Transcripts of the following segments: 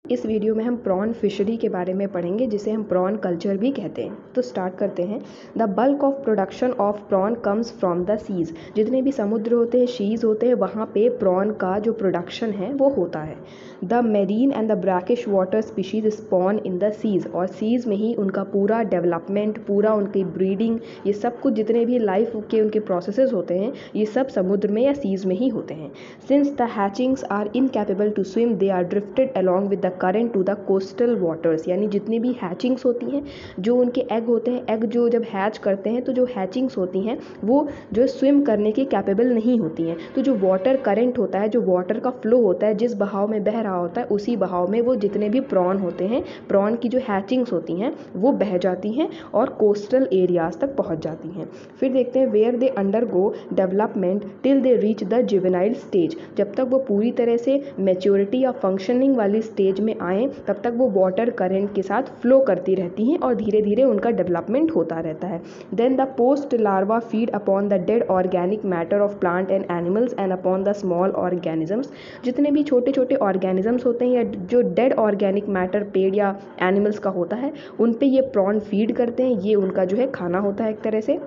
इस वीडियो में हम प्रॉन फिशरी के बारे में पढ़ेंगे, जिसे हम प्रॉन कल्चर भी कहते हैं। तो स्टार्ट करते हैं। The bulk of production of prawn comes from the seas. जितने भी समुद्र होते हैं, शीज होते हैं, वहाँ पे प्रॉन का जो प्रोडक्शन है वो होता है। The marine and the brackish water species spawn in the seas. और सीज में ही उनका पूरा डेवलपमेंट, पूरा उनकी ब्रीडिंग, ये सब कुछ जितने भी लाइफ के उनके प्रोसेसेस होते हैं, ये सब समुद्र में या सीज में ही होते हैं। Since the hatchings are incapable to swim, they are drifted along with the current to the coastal waters. यानी जितनी भी हैचिंग्स होती हैं, जो उनके एग होते हैं, एग जो जब हैच करते हैं तो जो हैचिंग्स होती हैं वो जो स्विम करने के कैपेबल नहीं होती हैं। तो जो वाटर करंट होता है, जो वाटर का फ्लो होता है, जिस बहाव में बह रहा होता है, उसी बहाव में वो जितने भी प्रॉन होते हैं, प्रॉन की जो हैचिंग्स होती हैं वो बह जाती हैं और कोस्टल एरियाज तक पहुंच जाती हैं। फिर देखते हैं where they undergo development till they reach the juvenile stage. जब तक वो पूरी तरह से मैच्योरिटी या फंक्शनिंग वाली स्टेज में आए, तब तक वो वाटर करंट के साथ फ्लो करती रहती हैं और धीरे धीरे उनका डेवलपमेंट होता रहता है। Then the post larva feed upon the dead organic matter of plant and animals and upon the small organisms. जितने भी छोटे छोटे ऑर्गेनिजम्स होते हैं या जो डेड ऑर्गेनिक मैटर पेड़ या एनिमल्स का होता है, उन पे ये प्रॉन फीड करते हैं। ये उनका जो है खाना होता है एक तरह से।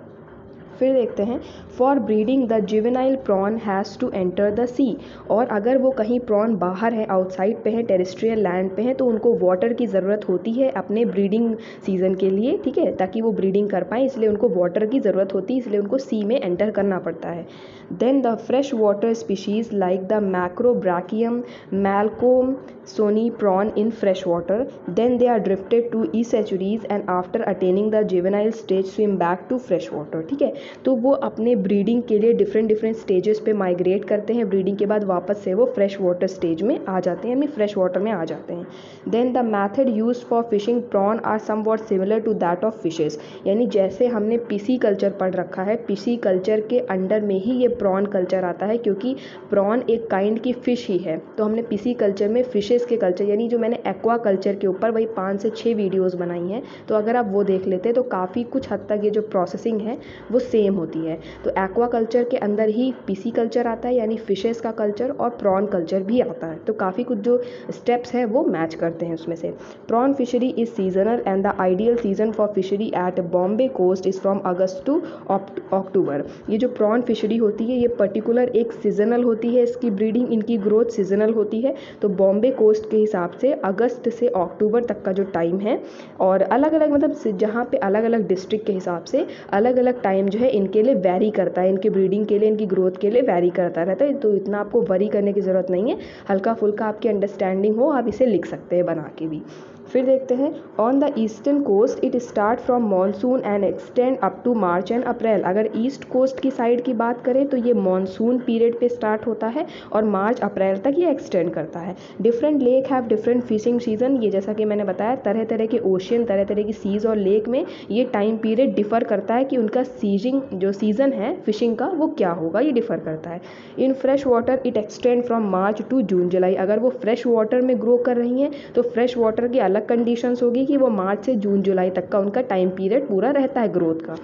फिर देखते हैं for breeding the juvenile prawn has to enter the sea. और अगर वो कहीं प्रॉन बाहर है, आउटसाइड पे है, टेरेस्ट्रियल लैंड पे है, तो उनको वाटर की ज़रूरत होती है अपने ब्रीडिंग सीजन के लिए, ठीक है, ताकि वो ब्रीडिंग कर पाएँ। इसलिए उनको वाटर की ज़रूरत होती है, इसलिए उनको सी में एंटर करना पड़ता है। Then the fresh water species like the macrobrachium malcolmsonii prawn in fresh water, then they are drifted to estuaries and after attaining the juvenile stage swim back to fresh water. ठीक है, तो वो अपने breeding के लिए different different stages पे migrate करते हैं। ब्रीडिंग के बाद वापस से वो फ्रेश वाटर स्टेज में आ जाते हैं, यानी फ्रेश वाटर में आ जाते हैं। Then the method used for fishing prawn are somewhat similar to that of fishes. यानी जैसे हमने पीसी कल्चर पढ़ रखा है, पीसी कल्चर के अंडर में ही ये प्रॉन कल्चर आता है, क्योंकि प्रॉन एक काइंड की फिश ही है। तो हमने पीसी कल्चर में फिशेस के कल्चर, यानी जो मैंने एक्वा कल्चर के ऊपर वही 5 से 6 वीडियोस बनाई हैं, तो अगर आप वो देख लेते तो काफ़ी कुछ हद तक ये जो प्रोसेसिंग है वो सेम होती है। तो एक्वा कल्चर के अंदर ही पीसी कल्चर आता है, यानी फिशेस का कल्चर, और प्रॉन कल्चर भी आता है। तो काफ़ी कुछ जो स्टेप्स हैं वो मैच करते हैं उसमें से। Prawn fishery is seasonal and the ideal season for fishery at Bombay coast is from August to October. ये जो प्रॉन फिशरी होती है ये पर्टिकुलर एक सीजनल होती है, इसकी ब्रीडिंग, इनकी ग्रोथ सीजनल होती है। तो बॉम्बे कोस्ट के हिसाब से अगस्त से अक्टूबर तक का जो टाइम है, और अलग अलग मतलब जहाँ पे अलग अलग डिस्ट्रिक्ट के हिसाब से अलग अलग टाइम जो है इनके लिए वैरी करता है, इनकी ब्रीडिंग के लिए, इनकी ग्रोथ के लिए वैरी करता रहता है। तो इतना आपको वरी करने की ज़रूरत नहीं है, हल्का फुल्का आपकी अंडरस्टैंडिंग हो, आप इसे लिख सकते हैं बना के भी। फिर देखते हैं on the eastern coast it start from monsoon and extend up to March and April. अगर ईस्ट कोस्ट की साइड की बात करें तो ये मानसून पीरियड पे स्टार्ट होता है और मार्च अप्रैल तक ये एक्सटेंड करता है। Different lake have different fishing season. ये जैसा कि मैंने बताया, तरह तरह के ओशियन, तरह तरह की सीज और लेक में ये टाइम पीरियड डिफर करता है कि उनका सीजिंग जो सीजन है फिशिंग का वो क्या होगा, ये डिफर करता है। In fresh water it extend from March to June July. अगर वो फ्रेश वाटर में ग्रो कर रही हैं तो फ्रेश वाटर की अलग कंडीशंस होगी कि वो मार्च से जून जुलाई तक का उनका टाइम पीरियड पूरा रहता है ग्रोथ का।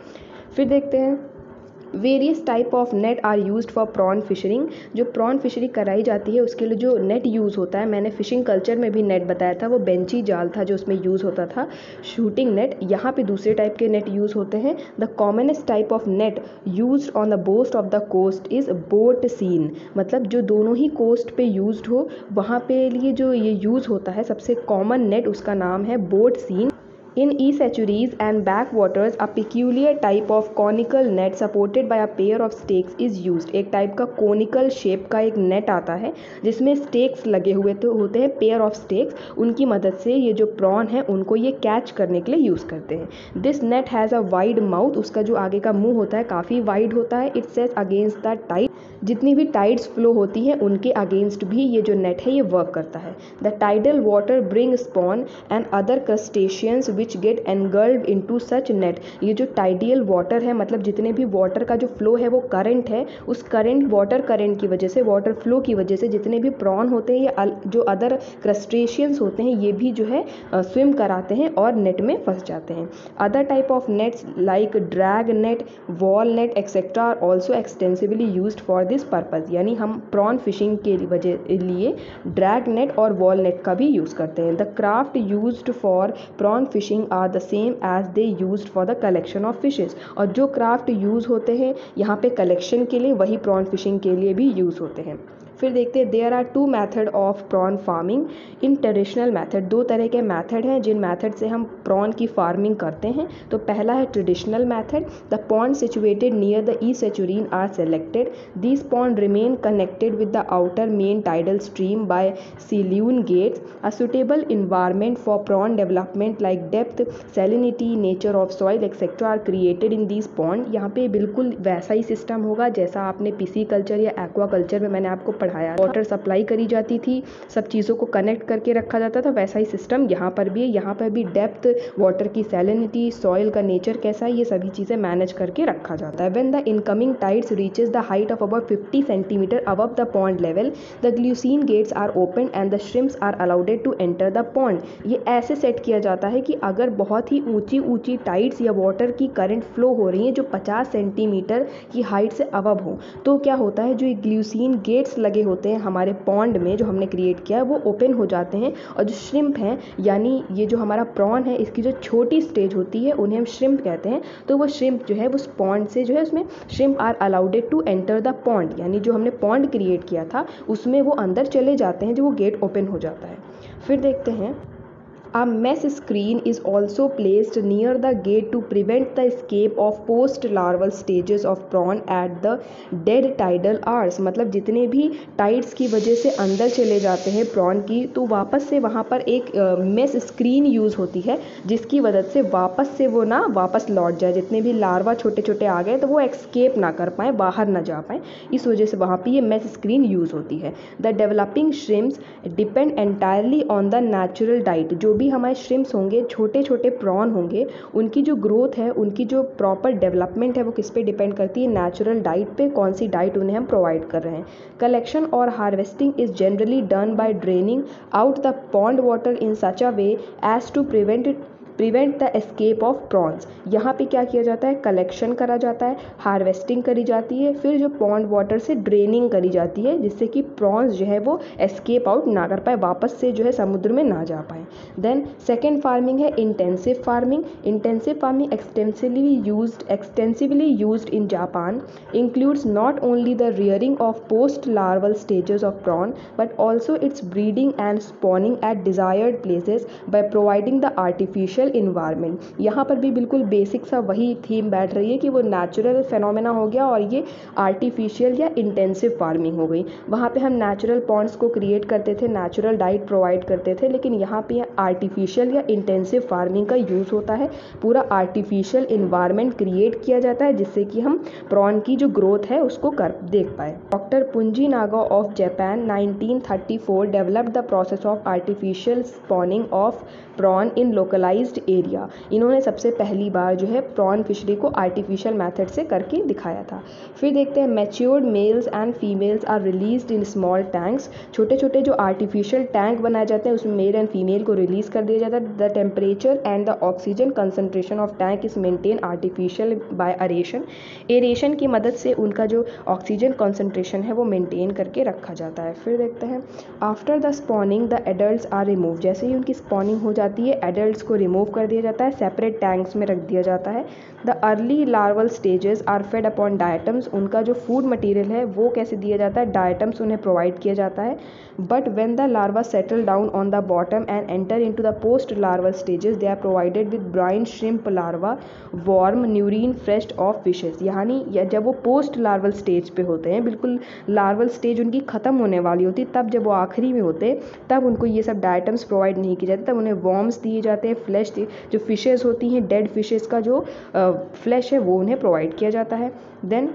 फिर देखते हैं various type of net are used for prawn fishering. जो प्रॉन फिशरी कराई जाती है उसके लिए जो नेट यूज़ होता है, मैंने फिशिंग कल्चर में भी नेट बताया था, वो बेंची जाल था जो उसमें यूज़ होता था, शूटिंग नेट। यहाँ पे दूसरे टाइप के नेट यूज़ होते हैं। The commonest type of net used on the boast of the coast is boat seine. मतलब जो दोनों ही कोस्ट पे यूज्ड हो, वहाँ पे लिए जो ये यूज़ होता है सबसे कॉमन नेट, उसका नाम है boat seine. In estuaries and backwaters, a peculiar type of conical net supported by a pair of stakes is used. एक टाइप का conical shape का एक नेट आता है जिसमें स्टेक्स लगे हुए तो होते हैं, पेयर ऑफ स्टेक्स। उनकी मदद से ये जो प्रॉन है उनको ये कैच करने के लिए यूज़ करते हैं। This net has a wide mouth. उसका जो आगे का मुंह होता है काफ़ी वाइड होता है। इट सेज अगेंस्ट द टाइड। जितनी भी टाइड्स फ्लो होती हैं उनके अगेंस्ट भी ये जो नेट है ये वर्क करता है। The tidal water bring spawn and other crustaceans which get engulfed into such net. ये जो टाइडियल वाटर है, मतलब जितने भी वाटर का जो फ्लो है वो करंट है, उस करंट वाटर करंट की वजह से, वाटर फ्लो की वजह से जितने भी प्रॉन होते हैं या जो अदर क्रस्टेशियंस होते हैं ये भी जो है स्विम कराते हैं और नेट में फंस जाते हैं। Other type of nets like drag net, wall net etcetera are also extensively used for this purpose. यानी हम प्रॉन फिशिंग के लिए ड्रैग नेट और वॉल नेट का भी यूज़ करते हैं। The craft used for prawn fishing are the same as they used for the collection of fishes. और जो क्राफ्ट यूज़ होते हैं यहाँ पे कलेक्शन के लिए, वही प्रॉन फिशिंग के लिए भी यूज़ होते हैं। फिर देखते हैं there are 2 method of prawn farming in traditional method. 2 तरह के मेथड हैं जिन मेथड से हम प्रॉन की फार्मिंग करते हैं। तो पहला है traditional method. The pond situated near the east estuarine are selected. These pond remain connected with the outer main tidal stream by sluice gates. A suitable environment for prawn development like depth, salinity, nature of soil etcetera are created in these pond. यहाँ पे बिल्कुल वैसा ही system होगा जैसा आपने पिसी culture या aqua culture में मैंने आपको पढ़ाया। वाटर सप्लाई करी जाती थी, सब चीज़ों को कनेक्ट करके रखा जाता था, वैसा ही सिस्टम यहाँ पर भी है। यहाँ पर भी डेप्थ, वाटर की सैलिनिटी, सॉइल का नेचर कैसा है, ये सभी चीज़ें मैनेज करके रखा जाता है। When the incoming tides reaches the height of about 50 centimetre above the pond level, the sluice gates are open and the shrimps are allowed to enter the pond. ये ऐसे सेट किया जाता है कि अगर बहुत ही ऊंची ऊंची टाइड्स या वाटर की करंट फ्लो हो रही है जो 50 सेंटीमीटर की हाइट से अबव हो, तो क्या होता है, जो ये ग्ल्यूसीन गेट्स लगे होते हैं हमारे पॉन्ड में जो हमने क्रिएट किया है वो ओपन हो जाते हैं। और जो श्रिम्प हैं, यानी ये जो हमारा प्रॉन है, इसकी जो छोटी स्टेज होती है उन्हें हम श्रिम्प कहते हैं। तो वो श्रिम्प जो है उस पॉन्ड से जो है उसमें shrimp are allowed to enter the pond, यानी जो हमने पॉन्ड क्रिएट किया था उसमें वो अंदर चले जाते हैं जो वो गेट ओपन हो जाता है। फिर देखते हैं A mesh screen is also placed near the gate to prevent the escape of post-larval stages of prawn at the dead tidal hours। मतलब जितने भी टाइड्स की वजह से अंदर चले जाते हैं प्रॉन की, तो वापस से वहाँ पर एक मेश स्क्रीन यूज़ होती है जिसकी मदद से वापस से वो ना वापस लौट जाए। जितने भी लार्वा छोटे छोटे आ गए तो वो एक्सकेप ना कर पाएँ, बाहर ना जा पाएँ, इस वजह से वहाँ पर ये मेश स्क्रीन यूज़ होती है। The developing shrimps depend entirely on the natural diet. जो भी हमारे श्रिम्प्स होंगे, छोटे छोटे प्रॉन होंगे, उनकी जो ग्रोथ है, उनकी जो प्रॉपर डेवलपमेंट है वो किस पे डिपेंड करती है, नेचुरल डाइट पे। कौन सी डाइट उन्हें हम प्रोवाइड कर रहे हैं। कलेक्शन और harvesting is generally done by draining out the pond water in such a way as to prevent the escape of prawns. यहाँ पे क्या किया जाता है, कलेक्शन करा जाता है, हार्वेस्टिंग करी जाती है, फिर जो पॉन्ड वाटर से ड्रेनिंग करी जाती है जिससे कि प्रॉन्स जो है वो एस्केप आउट ना कर पाए, वापस से जो है समुद्र में ना जा पाए। देन सेकेंड फार्मिंग है intensive farming. Intensive farming extensively used in Japan includes not only the rearing of post-larval stages of prawn but also its breeding and spawning at desired places by providing the artificial environment। यहाँ पर भी बिल्कुल basic सा वही theme बैठ रही है कि वो नेचुरल फेनोमेना हो गया और ये आर्टिफिशियल या इंटेंसिव फार्मिंग हो गई। वहाँ पे हम नेचुरल पॉन्ड्स को क्रिएट करते थे, नेचुरल डाइट प्रोवाइड करते थे, लेकिन यहाँ पे आर्टिफिशियल या इंटेंसिव फार्मिंग का यूज़ होता है। पूरा आर्टिफिशियल इन्वायरमेंट क्रिएट किया जाता है जिससे कि हम प्रॉन की जो ग्रोथ है उसको देख पाए। Doctor Fujinaga of Japan 1934 developed the process of artificial spawning of prawn in localized area. इन्होंने सबसे पहली बार जो है प्रॉन फिशरी को आर्टिफिशियल मेथड से करके दिखाया था। फिर देखते हैं matured males and females are released in small tanks. छोटे छोटे जो आर्टिफिशियल टैंक बनाए जाते हैं उसमें मेल एंड फीमेल को रिलीज कर दिया जाता है। The temperature and the oxygen concentration of tank is maintain artificial by aeration. Aeration की मदद से उनका जो ऑक्सीजन कंसंट्रेशन है वो मेंटेन करके रखा जाता है। फिर देखते हैं after the spawning the adults are remove. जैसे ही उनकी स्पॉनिंग हो जाती है एडल्ट्स को रिमूव कर दिया जाता है, सेपरेट टैंक्स में रख दिया जाता है। The early larval stages are fed upon diatoms. उनका जो फूड मटेरियल है वो कैसे दिया जाता है, डायटम्स उन्हें प्रोवाइड किया जाता है। But when the larva settle down on the bottom and enter into the post larval stages they are provided with brine shrimp larva worm neurine fresh of fishes. यानी जब वो पोस्ट लार्वल स्टेज पे होते हैं, बिल्कुल larval stage उनकी ख़त्म होने वाली होती, तब जब वो आखिरी में होते तब उनको ये सब डायटम्स प्रोवाइड नहीं किए जाते, तब उन्हें वॉर्म्स दिए जाते हैं, फ्लैश जो फिशेस होती हैं, डेड फिशेस का जो फ्लैश है वो उन्हें प्रोवाइड किया जाता है। देन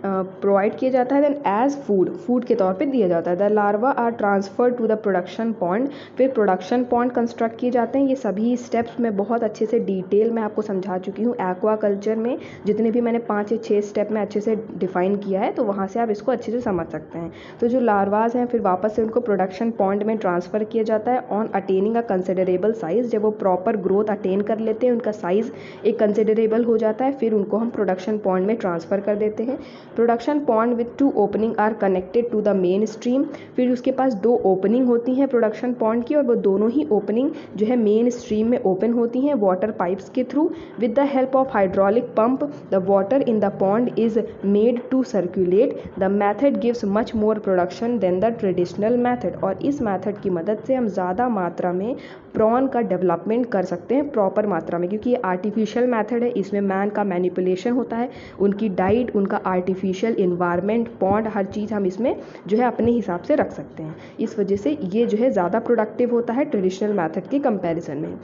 प्रोवाइड किया जाता है, देन एज फूड के तौर पे दिया जाता है। The larva are transfer to the production pond, फिर प्रोडक्शन पॉन्ड कंस्ट्रक्ट किए जाते हैं। ये सभी स्टेप्स मैं बहुत अच्छे से डिटेल में आपको समझा चुकी हूँ। एक्वा कल्चर में जितने भी मैंने 5 या 6 स्टेप में अच्छे से डिफाइन किया है, तो वहाँ से आप इसको अच्छे से समझ सकते हैं। तो जो लार्वाज हैं फिर वापस से उनको प्रोडक्शन पॉन्ड में ट्रांसफ़र किया जाता है on attaining a considerable size. जब वो प्रॉपर ग्रोथ अटेन कर लेते हैं, उनका साइज़ एक कंसिडरेबल हो जाता है, फिर उनको हम प्रोडक्शन पॉन्ड में ट्रांसफ़र कर देते हैं। Production pond with 2 opening are connected to the main stream. फिर उसके पास 2 ओपनिंग होती हैं प्रोडक्शन पॉन्ड की, और वो दोनों ही ओपनिंग जो है मेन स्ट्रीम में ओपन होती हैं वाटर पाइप्स के through. With the help of hydraulic pump the water in the pond is made to circulate. The method gives much more production than the traditional method. और इस method की मदद से हम ज़्यादा मात्रा में प्रॉन का डेवलपमेंट कर सकते हैं प्रॉपर मात्रा में, क्योंकि ये आर्टिफिशियल मैथड है। इसमें मैन का मैनिपुलेशन होता है, उनकी डाइट, उनका आर्टिफिशियल इन्वायरमेंट, पॉन्ड, हर चीज़ हम इसमें जो है अपने हिसाब से रख सकते हैं। इस वजह से ये जो है ज़्यादा प्रोडक्टिव होता है ट्रेडिशनल मैथड के कंपैरिजन में।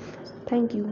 Thank you.